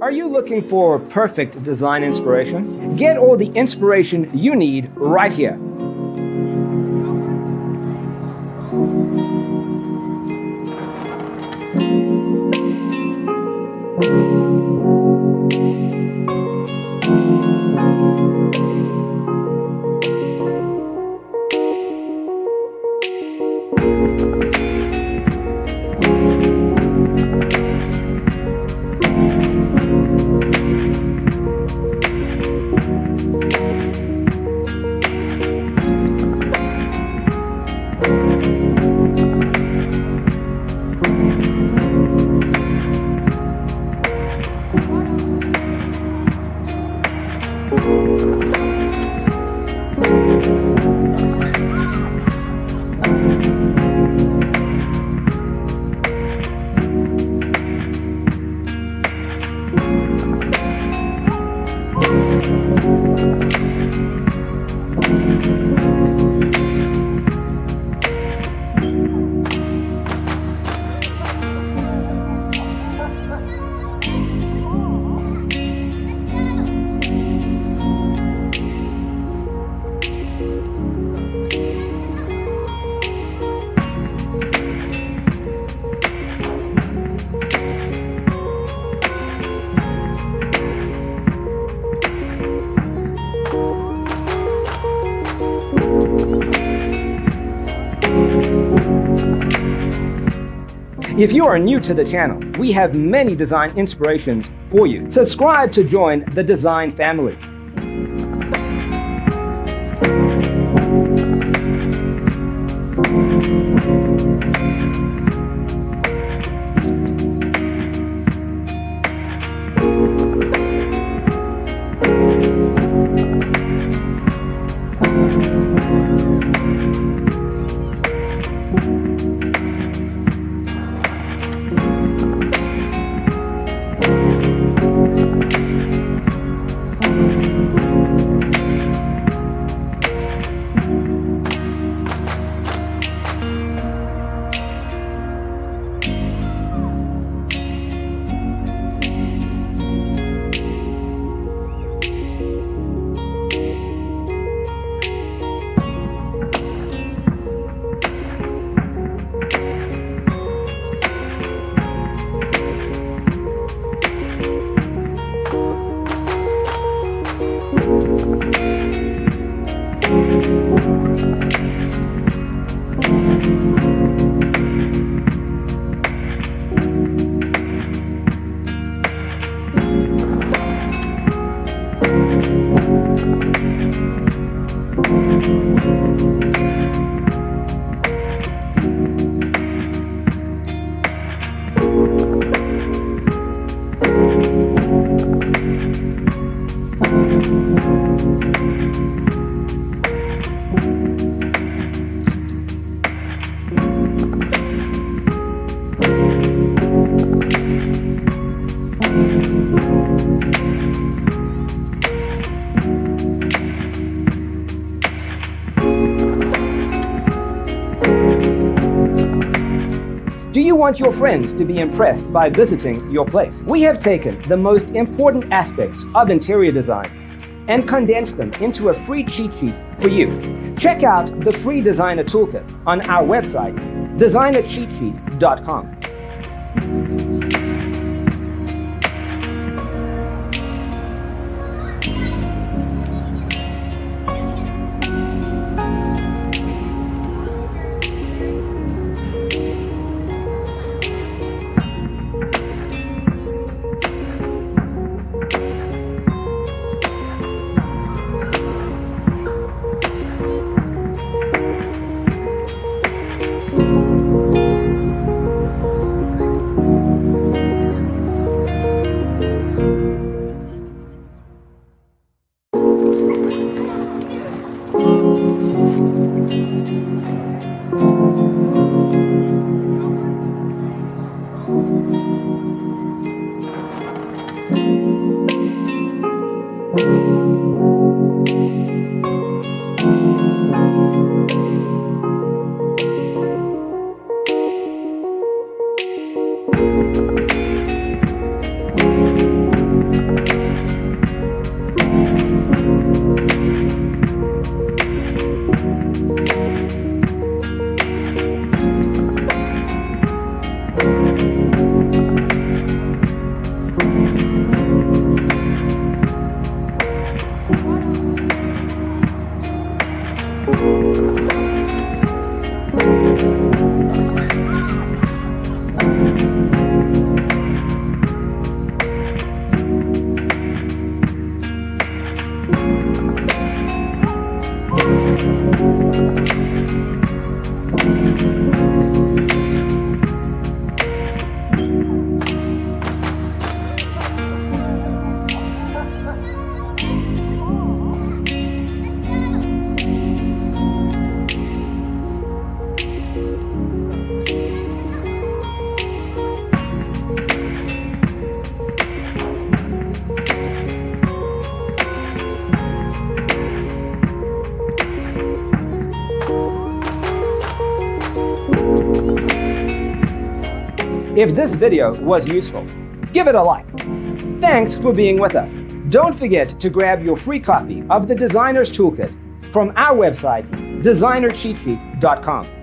Are you looking for perfect design inspiration? Get all the inspiration you need right here. If you are new to the channel, we have many design inspirations for you. Subscribe to join the design family. Do you want your friends to be impressed by visiting your place? We have taken the most important aspects of interior design and condensed them into a free cheat sheet for you. Check out the free designer toolkit on our website, designercheatsheet.com. If this video was useful, give it a like. Thanks for being with us. Don't forget to grab your free copy of the Designer's Toolkit from our website, designercheatsheet.com.